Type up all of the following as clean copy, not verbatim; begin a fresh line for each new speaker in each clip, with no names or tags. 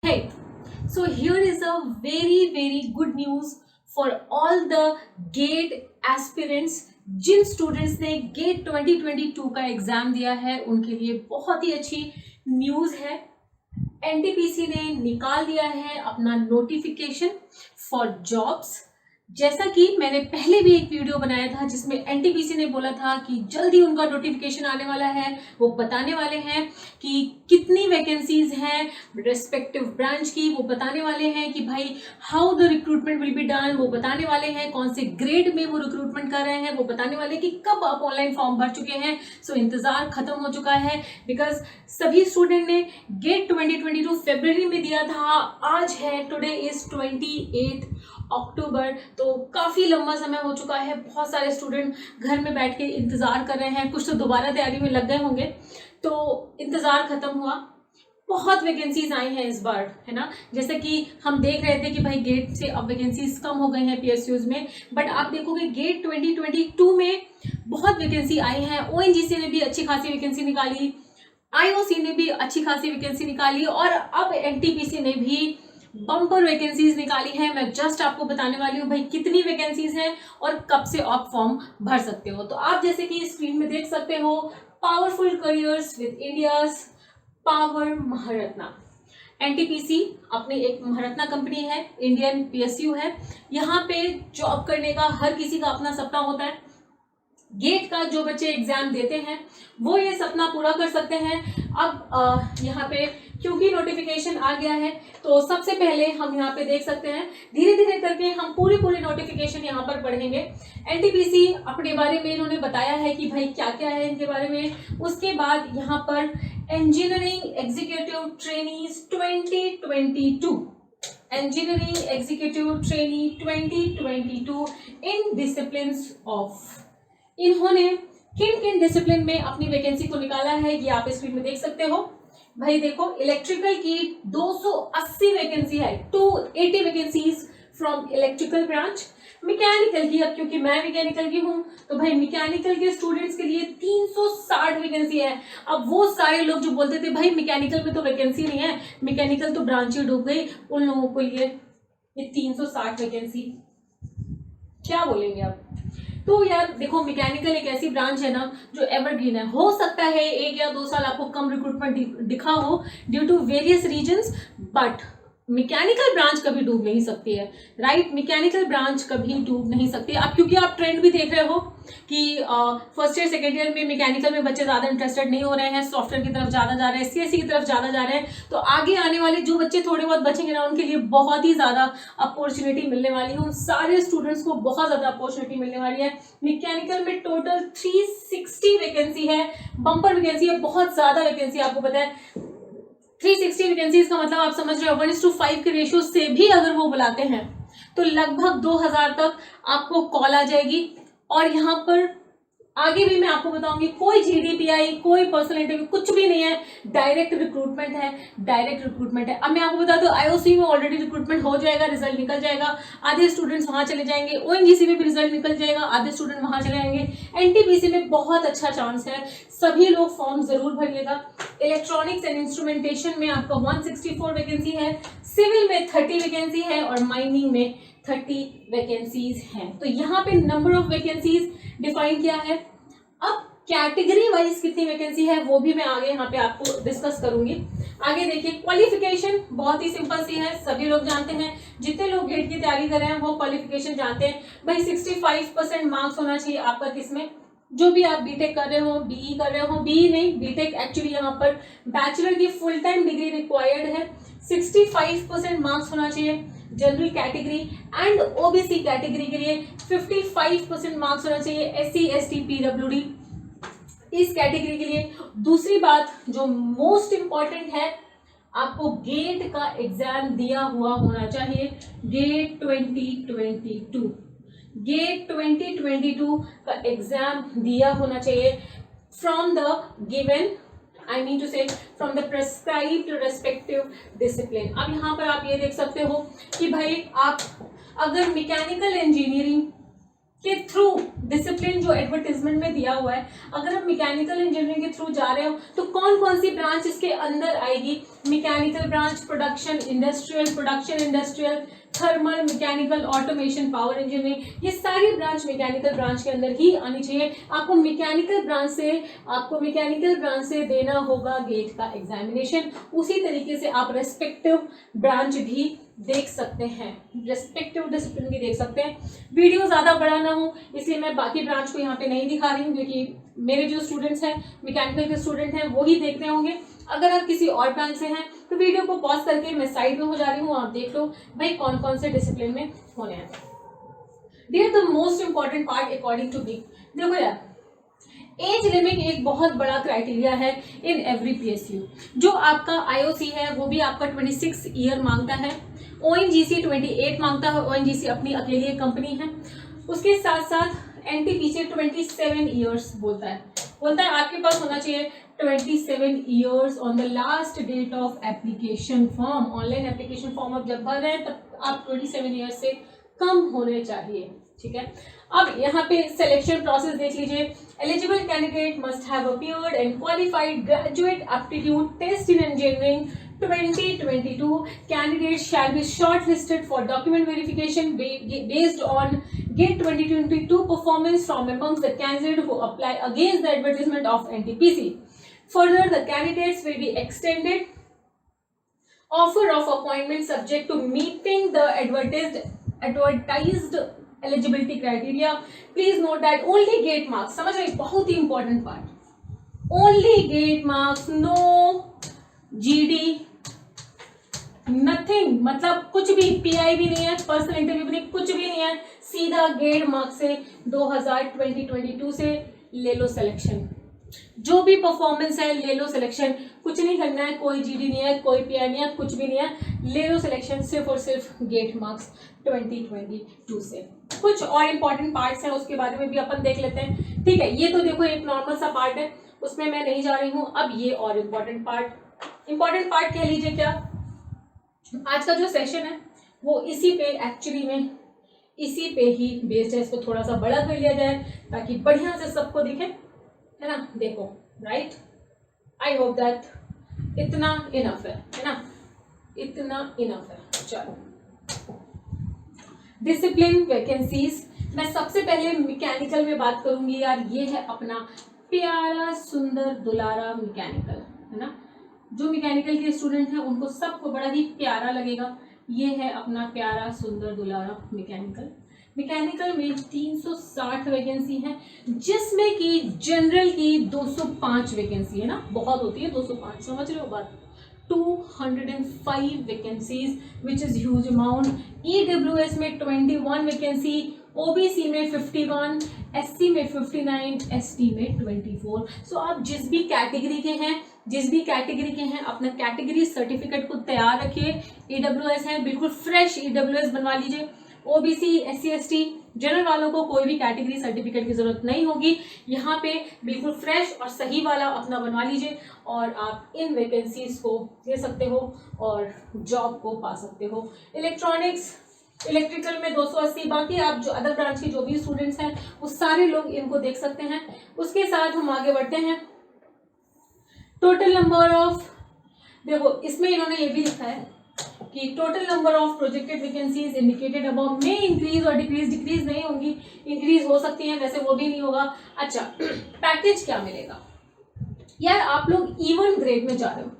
Hey, so here is a very good news for all the GATE aspirants. जिन students ने GATE 2022 का exam दिया है उनके लिए बहुत ही अच्छी न्यूज़ है। एनटीपीसी ने निकाल दिया है अपना नोटिफिकेशन फॉर जॉब्स। जैसा कि मैंने पहले भी एक वीडियो बनाया था जिसमें एनटीपीसी ने बोला था कि जल्दी उनका नोटिफिकेशन आने वाला है। वो बताने वाले हैं कि कितनी वैकेंसीज हैं रिस्पेक्टिव ब्रांच की, वो बताने वाले हैं कि भाई how the recruitment will be done, वो बताने वाले हैं कौन से ग्रेड में वो रिक्रूटमेंट कर रहे हैं, वो बताने वाले हैं कि कब आप ऑनलाइन फॉर्म भर चुके हैं। सो इंतजार खत्म हो चुका है बिकॉज सभी स्टूडेंट ने गेट 2022 फरवरी में दिया था। आज है, टुडे इज 28 अक्टूबर, तो काफ़ी लंबा समय हो चुका है। बहुत सारे स्टूडेंट घर में बैठ के इंतज़ार कर रहे हैं, कुछ तो दोबारा तैयारी में लग गए होंगे। तो इंतज़ार ख़त्म हुआ, बहुत वैकेंसीज आई हैं इस बार, है ना। जैसे कि हम देख रहे थे कि भाई गेट से अब वैकेंसीज कम हो गई हैं पीएसयूज में, बट आप देखोगे गेट 2022 में बहुत वैकेंसी आई हैं। ओएनजीसी ने भी अच्छी खासी वैकेंसी निकाली, आईओसी ने भी अच्छी खासी वैकेंसी निकाली और अब एनटीपीसी ने भी बम्पर वैकेंसीज निकाली है। मैं जस्ट आपको बताने वाली हूँ भाई कितनी वैकेंसीज हैं और कब से आप फॉर्म भर सकते हो। तो आप जैसे कि स्क्रीन में देख सकते हो, powerful careers with India's power Maharatna. NTPC अपनी एक महारत्ना कंपनी है, इंडियन पीएसयू है। यहाँ पे जॉब करने का हर किसी का अपना सपना होता है। गेट का जो बच्चे एग्जाम देते हैं वो ये सपना पूरा कर सकते हैं। अब यहाँ पे क्योंकि नोटिफिकेशन आ गया है तो सबसे पहले हम यहाँ पे देख सकते हैं, धीरे धीरे करके हम पूरी नोटिफिकेशन यहाँ पर पढ़ेंगे। एनटीपीसी अपने बारे में इन्होंने बताया है कि भाई क्या क्या है इनके बारे में। उसके बाद यहाँ पर engineering executive trainees 2022, engineering executive trainee 2022 in disciplines of, इन्होंने किन किन डिसिप्लिन में अपनी वैकेंसी को निकाला है ये आप स्क्रीन में देख सकते हो। भाई देखो, इलेक्ट्रिकल की 280 वैकेंसी है, 280 vacancies from electrical branch. Mechanical की, अब क्योंकि मैं मैकेनिकल की हूँ तो भाई मैकेनिकल के स्टूडेंट्स के लिए 360 वैकेंसी है। अब वो सारे लोग जो बोलते थे भाई मैकेनिकल में तो वैकेंसी नहीं है, मैकेनिकल तो ब्रांच ही डूब गई, उन लोगों को लिए ये 360 वैकेंसी क्या बोलेंगे आप। तो यार देखो, मैकेनिकल एक ऐसी ब्रांच है ना जो एवरग्रीन है। हो सकता है 1 या 2 साल आपको कम रिक्रूटमेंट दिखा हो due to various reasons, but mechanical branch कभी डूब नहीं सकती है, राइट। मैकेनिकल ब्रांच कभी डूब नहीं सकती। अब क्योंकि आप ट्रेंड भी देख रहे हो कि फर्स्ट ईयर सेकेंड ईयर में मैकेनिकल में बच्चे ज़्यादा इंटरेस्टेड नहीं हो रहे हैं, सॉफ्टवेयर की तरफ ज़्यादा जा रहे हैं, सीएससी की तरफ ज़्यादा जा रहे हैं। तो आगे आने वाले जो बच्चे थोड़े बहुत बचेंगे ना उनके लिए बहुत ही ज़्यादा अपॉर्चुनिटी मिलने वाली है। उन सारे स्टूडेंट्स को बहुत ज़्यादा अपॉर्चुनिटी मिलने वाली है। मैकेनिकल में टोटल 360 वैकेंसी है, बम्पर वैकेंसी है, बहुत ज़्यादा वैकेंसी। आपको पता है 360 वैकेंसीज का मतलब आप समझ रहे हो 1:5 के रेशियो से भी अगर वो बुलाते हैं तो लगभग 2000 तक आपको कॉल आ जाएगी। और यहाँ पर आगे भी मैं आपको बताऊंगी, कोई जीडीपीआई, कोई पर्सनल इंटरव्यू, कुछ भी नहीं है, डायरेक्ट रिक्रूटमेंट है, डायरेक्ट रिक्रूटमेंट है। अब मैं आपको बता दूं आईओसी में ऑलरेडी रिक्रूटमेंट हो जाएगा, रिजल्ट निकल जाएगा, आधे स्टूडेंट्स वहां चले जाएंगे। ओएनजीसी में भी रिजल्ट निकल जाएगा, आधे स्टूडेंट वहां चले जाएंगे। एनटीपीसी में बहुत अच्छा चांस है, सभी लोग फॉर्म जरूर भरिएगा। इलेक्ट्रॉनिक्स एंड इंस्ट्रूमेंटेशन में आपका 164 वैकेंसी है, सिविल में 30 वैकेंसी है और माइनिंग में 30 वैकेंसीज हैं। तो यहाँ पे नंबर ऑफ वैकेंसीज डिफाइन किया है। अब कैटेगरी वाइज कितनी वैकेंसी है वो भी मैं आगे यहाँ पे आपको डिस्कस करूंगी। आगे देखिए, क्वालिफिकेशन बहुत ही सिंपल सी है, सभी लोग जानते हैं, जितने लोग गेट की तैयारी कर रहे हैं वो क्वालिफिकेशन जानते हैं। भाई 65% मार्क्स होना चाहिए आपका किसमें, जो भी आप बीटेक कर रहे हो, बीई कर रहे हो, बीई नहीं बीटेक, एक्चुअली यहाँ पर बैचलर की फुल टाइम डिग्री रिक्वायर्ड है। 65% मार्क्स होना चाहिए। General category and OBC category के लिए 55% मार्क्स होना चाहिए। एससी एसटी पीडब्ल्यूडी इस कैटेगरी के लिए। दूसरी बात जो मोस्ट इंपॉर्टेंट है, आपको गेट का एग्जाम दिया हुआ होना चाहिए। गेट 2022, गेट 2022 का एग्जाम दिया होना चाहिए from the given, I mean to say from the prescribed respective discipline. अब यहाँ पर आप ये देख सकते हो कि भाई आप अगर मैकेनिकल इंजीनियरिंग के थ्रू डिसिप्लिन जो एडवर्टाइजमेंट में दिया हुआ है, अगर आप मैकेनिकल इंजीनियरिंग के थ्रू जा रहे हो तो कौन कौन सी ब्रांच इसके अंदर आएगी? Mechanical branch, production industrial, thermal, mechanical, automation, power engineering, ये सारी ब्रांच मैकेनिकल ब्रांच के अंदर ही आनी चाहिए। आपको मैकेनिकल ब्रांच से देना होगा गेट का एग्जामिनेशन। उसी तरीके से आप रेस्पेक्टिव ब्रांच भी देख सकते हैं, रेस्पेक्टिव डिसिप्लिन भी देख सकते हैं। वीडियो ज़्यादा बड़ा ना हो इसलिए मैं बाकी ब्रांच को यहाँ पे नहीं दिखा रही हूँ, क्योंकि मेरे जो स्टूडेंट्स हैं, मैकेनिकल के स्टूडेंट हैं, वो ही देख रहे होंगे। अगर आप किसी और ब्रांच से हैं तो वीडियो को पॉज करके मैं साइड में हो जा रही हूँ, आप देख लो भाई कौन कौन से डिसिप्लिन में होने हैं। Dear, the most important part according to me, देखो यार, एज लिमिट एक बहुत बड़ा क्राइटेरिया है इन एवरी पीएसयू। जो आपका आईओसी है वो भी आपका 26 ईयर मांगता है, ओएनजीसी 28 मांगता है, ओएनजीसी अपनी अकेली एक कंपनी है। उसके साथ साथ एनटीपीसी 27 ईयर्स बोलता है आपके पास होना चाहिए 27 years on the last date of application form. Online application form आप जब भर रहे हैं तब आप 27 ईयर्स से कम होने चाहिए, ठीक है। अब यहाँ पे सिलेक्शन प्रोसेस देख लीजिए। Eligible candidate must have appeared and qualified graduate aptitude test in engineering 2022. Candidates shall be shortlisted for document verification based on GATE 2022 performance from amongst the candidates who apply against the advertisement of NTPC. Further, the candidates will be extended offer of appointment subject to meeting the advertised eligibility criteria. Please note that only GATE marks, समझ रहे, बहुत ही important part, only GATE marks, no GD, nothing, मतलब कुछ भी, pi भी नहीं है, personal interview भी नहीं, कुछ भी नहीं है, सीधा गेट मार्क्स से 2022 से ले लो सिलेक्शन। जो भी परफॉर्मेंस है ले लो सिलेक्शन, कुछ नहीं करना है, कोई जीडी नहीं है, कोई पीआई नहीं है, कुछ भी नहीं है, ले लो सिलेक्शन सिर्फ और सिर्फ गेट मार्क्स 2022 से। कुछ और इंपॉर्टेंट पार्ट्स हैं उसके बारे में भी अपन देख लेते हैं, ठीक है। ये तो देखो एक नॉर्मल सा पार्ट है, उसमें मैं नहीं जा रही हूँ। अब ये और इम्पॉर्टेंट पार्ट कह लीजिए क्या, आज का जो सेशन है वो इसी पे एक्चुअली में इसी पे ही बेस्ड है। इसको थोड़ा सा बड़ा कर लिया जाए ताकि बढ़िया से सबको दिखे, है ना। देखो, राइट, आई होप दैट इतना इनफ है ना, इतना इनफ है। चलो, डिसिप्लिन वैकेंसीज, मैं सबसे पहले मैकेनिकल में बात करूंगी यार। ये है अपना प्यारा सुंदर दुलारा मैकेनिकल, है ना। जो मैकेनिकल के स्टूडेंट हैं उनको सबको बड़ा ही प्यारा लगेगा। ये है अपना प्यारा सुंदर दुलारा मैकेनिकल में 360 वैकेंसी है, जिसमें कि जनरल की 205 वैकेंसी है ना, बहुत होती है 205, समझ रहे हो बात। 205 vacancies which is huge amount. EWS में 21 वैकेंसी, ओबीसी में 51, एससी में 59, एसटी में 24। सो आप जिस भी कैटेगरी के हैं अपना कैटेगरी सर्टिफिकेट को तैयार रखिए। ईडब्ल्यूएस है, बिल्कुल फ्रेश ईडब्ल्यूएस बनवा लीजिए। ओबीसी, एससी, एसटी, जनरल वालों को कोई भी कैटेगरी सर्टिफिकेट की जरूरत नहीं होगी। यहाँ पे बिल्कुल फ्रेश और सही वाला अपना बनवा लीजिए और आप इन वैकेंसीज को दे सकते हो और जॉब को पा सकते हो। इलेक्ट्रिकल में 280, बाकी आप जो अदर ब्रांच के जो भी स्टूडेंट्स हैं वो सारे लोग इनको देख सकते हैं। उसके साथ हम आगे बढ़ते हैं। टोटल नंबर ऑफ, देखो इसमें इन्होंने ये भी लिखा है कि total number of projected vacancies indicated above में इंक्रीज और डिक्रीज नहीं होंगी, इंक्रीज हो सकती है, वैसे वो भी नहीं होगा। अच्छा, पैकेज क्या मिलेगा यार, आप लोग इवन ग्रेड में जा रहे हो,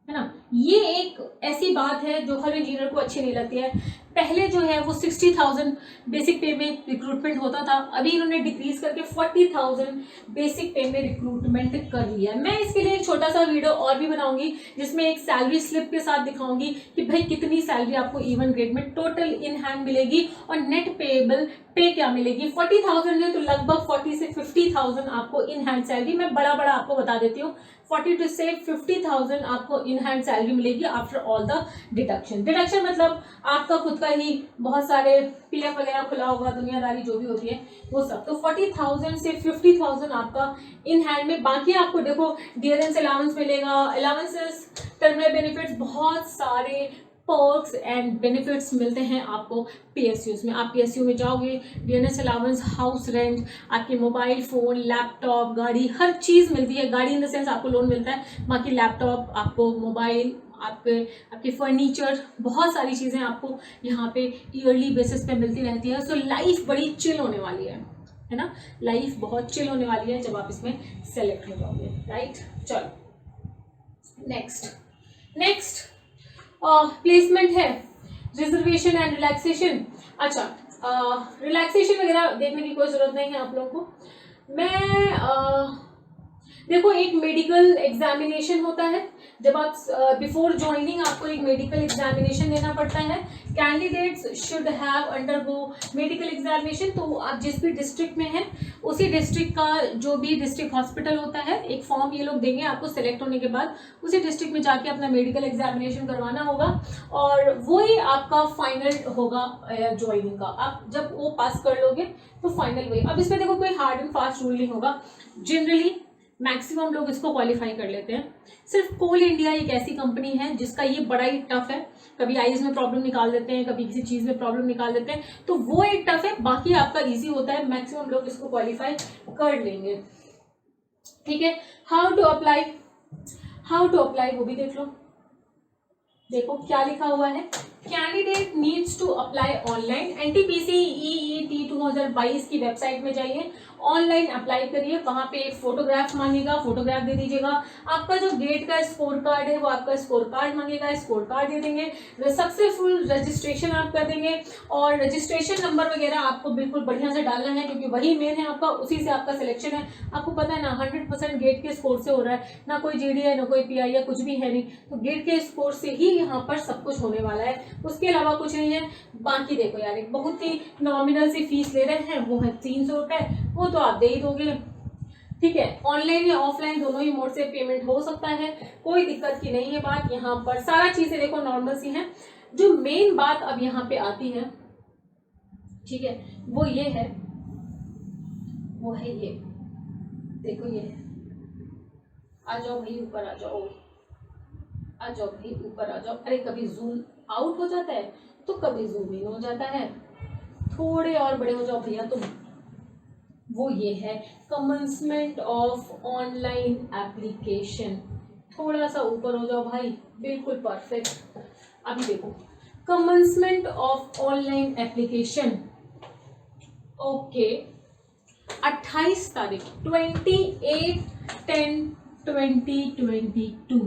है ना। ये एक ऐसी बात है जो हर इंजीनियर को अच्छी नहीं लगती है। पहले जो है वो 60,000 बेसिक पे में रिक्रूटमेंट होता था, अभी इन्होंने डिक्रीज करके 40,000 बेसिक पे में रिक्रूटमेंट कर लिया। मैं इसके लिए एक छोटा सा वीडियो और भी बनाऊंगी जिसमें एक सैलरी स्लिप के साथ दिखाऊंगी कि भाई कितनी सैलरी आपको इवन ग्रेड में टोटल इन हैंड मिलेगी और नेट पेएबल पे क्या मिलेगी। 40,000 है तो लगभग 40 से 50,000 आपको इन हैंड सैलरी, मैं बड़ा आपको बता देती हूँ, 40 से 50,000 आपको इन हैंड सैलरी मिलेगी आफ्टर ऑल द डिडक्शन मतलब आपका खुद का ही बहुत सारे पीएफ वगैरह खुला होगा, दुनियादारी जो भी होती है वो सब। तो 40,000 से 50,000 आपका इन हैंड में। बाकी आपको देखो डियरेंस अलाउंस मिलेगा, अलाउंसेस, टर्मिनल बेनिफिट्स, बहुत सारे पर्क्स एंड बेनिफिट्स मिलते हैं आपको PSUs में। आप PSU में जाओगे, DNS अलाउंस, हाउस रेंट, आपके मोबाइल फ़ोन, लैपटॉप, गाड़ी, हर चीज़ मिलती है। गाड़ी इन द सेंस आपको लोन मिलता है, बाकी लैपटॉप, आपको मोबाइल, आपके फर्नीचर, बहुत सारी चीज़ें आपको यहाँ पे ईयरली बेसिस पे मिलती रहती है। सो लाइफ बड़ी चिल होने वाली है ना, लाइफ बहुत चिल होने वाली है जब आप इसमें सेलेक्ट हो जाओगे, राइट। चलो नेक्स्ट प्लेसमेंट है, रिजर्वेशन एंड रिलैक्सेशन। अच्छा, रिलैक्सेशन वगैरह देखने की कोई ज़रूरत नहीं है आप लोगों को। मैं देखो, एक मेडिकल एग्जामिनेशन होता है जब आप बिफोर ज्वाइनिंग आपको एक मेडिकल एग्जामिनेशन देना पड़ता है। Candidates should have undergo medical examination. तो आप जिस भी डिस्ट्रिक्ट में हैं उसी डिस्ट्रिक्ट का जो भी डिस्ट्रिक्ट हॉस्पिटल होता है, एक फॉर्म ये लोग देंगे आपको सेलेक्ट होने के बाद। उसी डिस्ट्रिक्ट में जाके अपना मेडिकल एग्जामिनेशन करवाना होगा और वही आपका फाइनल होगा ज्वाइनिंग का। आप जब वो पास कर लोगे तो फाइनल वही। अब इसमें देखो कोई हार्ड एंड फास्ट रूल नहीं होगा, जनरली मैक्सिमम लोग इसको क्वालिफाई कर लेते हैं। सिर्फ कोल इंडिया एक ऐसी कंपनी है जिसका ये बड़ा ही टफ है, कभी आईज में प्रॉब्लम निकाल देते हैं, कभी किसी चीज़ में प्रॉब्लम निकाल देते हैं, तो वो एक टफ है। बाकी आपका इजी होता है, मैक्सिमम लोग इसको क्वालिफाई कर लेंगे, ठीक है। हाउ टू अप्लाई वो भी देख लो। देखो क्या लिखा हुआ है, candidate needs to apply online. NTPC EET 2022 की वेबसाइट में जाइए, ऑनलाइन अप्लाई करिए। वहां पे एक फोटोग्राफ मांगेगा, फोटोग्राफ दे दीजिएगा। आपका जो गेट का स्कोर कार्ड है वो आपका स्कोर कार्ड मांगेगा, स्कोर कार्ड दे देंगे। सक्सेसफुल रजिस्ट्रेशन आप कर देंगे और रजिस्ट्रेशन नंबर वगैरह आपको बिल्कुल बढ़िया से डालना है क्योंकि वही मेन है आपका, उसी से आपका सिलेक्शन है। आपको पता है ना 100% गेट के स्कोर से हो रहा है, ना कोई GD है ना कोई PI है, कुछ भी है नहीं। तो गेट के स्कोर से ही यहाँ पर सब कुछ होने वाला है, उसके अलावा कुछ नहीं है। बाकी देखो यार, एक बहुत ही नॉमिनल सी फीस ले रहे हैं, वो है 300 रुपये, वो तो आप दे ही दोगे, ठीक है। ऑनलाइन या ऑफलाइन दोनों ही मोड से पेमेंट हो सकता है, कोई दिक्कत की नहीं है बात। यहाँ पर सारा चीजें देखो नॉर्मल सी हैं। जो मेन बात अब यहाँ पे आती है, ठीक है, वो ये है, वो है ये देखो, ये है। आ जाओ भाई ऊपर आ जाओ, आ जाओ भाई ऊपर आ जाओ। अरे कभी जूम आउट हो जाता है तो कभी जूम इन हो जाता है, थोड़े और बड़े हो जाओ भैया तुम। वो ये है कमेंसमेंट ऑफ ऑनलाइन एप्लीकेशन। थोड़ा सा ऊपर हो जाओ भाई, बिल्कुल परफेक्ट। अभी देखो commencement of online application, okay, 28 तारीख 28/10/2022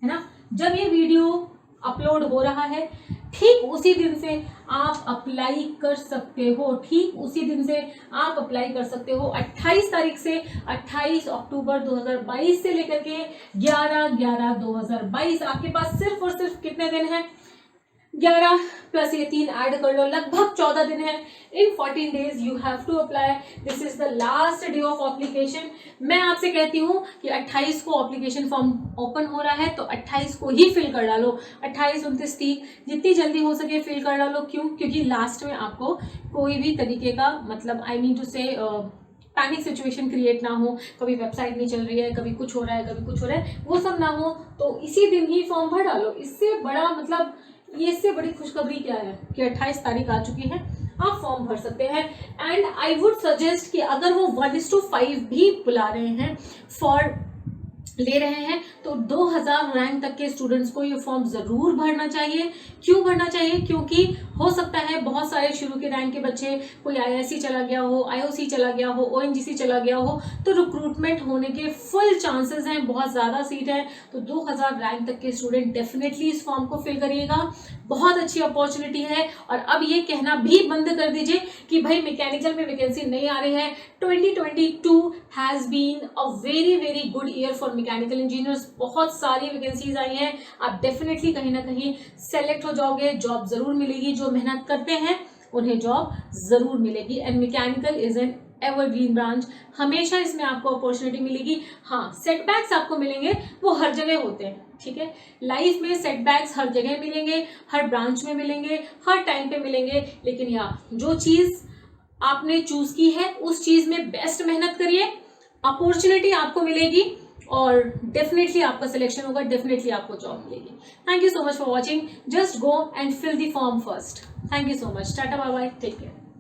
है ना, जब ये वीडियो अपलोड हो रहा है ठीक उसी दिन से आप अप्लाई कर सकते हो, ठीक उसी दिन से आप अप्लाई कर सकते हो। 28 तारीख से 28 अक्टूबर 2022 से लेकर के 11/11/2022 आपके पास सिर्फ और सिर्फ कितने दिन हैं, 11 प्लस ये 3 ऐड कर लो, लगभग 14 दिन है। In 14 days you have to apply, this is the last day of application. मैं आपसे कहती हूँ कि 28 को एप्लीकेशन फॉर्म ओपन हो रहा है तो 28 को ही फिल कर डालो, 28, 29, 30 जितनी जल्दी हो सके फिल कर डालो। क्यों? क्योंकि लास्ट में आपको कोई भी तरीके का मतलब आई मीन टू से पैनिक सिचुएशन क्रिएट ना हो, कभी वेबसाइट नहीं चल रही है, कभी कुछ हो रहा है, कभी कुछ हो रहा है, वो सब ना हो, तो इसी दिन ही फॉर्म भर डालो। इससे बड़ा मतलब इससे बड़ी खुशखबरी क्या है कि 28 तारीख आ चुकी है, आप फॉर्म भर सकते हैं। एंड आई वुड सजेस्ट कि अगर वो 1:5 भी बुला रहे हैं फॉर ले रहे हैं तो 2000 रैंक तक के स्टूडेंट्स को ये फॉर्म जरूर भरना चाहिए। क्यों भरना चाहिए? क्योंकि हो सकता है बहुत सारे शुरू के रैंक के बच्चे, कोई IISc चला गया हो, IOC चला गया हो, ONGC चला गया हो, तो रिक्रूटमेंट होने के फुल चांसेस हैं, बहुत ज़्यादा सीट है। तो 2000 रैंक तक के स्टूडेंट डेफिनेटली इस फॉर्म को फिल करिएगा, बहुत अच्छी अपॉर्चुनिटी है। और अब ये कहना भी बंद कर दीजिए कि भाई मैकेनिकल में वैकेंसी नहीं आ रही है। 2022 has been a very very good year for mechanical engineers, बहुत सारी वैकेंसीज आई हैं, आप डेफिनेटली कहीं ना कहीं सेलेक्ट हो जाओगे, जॉब जरूर मिलेगी। जो मेहनत करते हैं उन्हें जॉब जरूर मिलेगी। And mechanical is an evergreen branch, हमेशा इसमें आपको अपॉर्चुनिटी मिलेगी। हाँ, सेटबैक्स आपको मिलेंगे, वो हर जगह होते हैं, ठीक है। लाइफ में सेटबैक्स हर जगह मिलेंगे, हर ब्रांच में मिलेंगे, हर टाइम पे मिलेंगे, लेकिन यहाँ जो चीज़ आपने चूज की है उस चीज़ में बेस्ट मेहनत करिए, अपॉर्चुनिटी आपको मिलेगी और डेफिनेटली आपका सिलेक्शन होगा, डेफिनेटली आपको जॉब मिलेगी। Thank you so much for watching. Just go and fill the form first. Thank you so much. Tata bye bye, take care.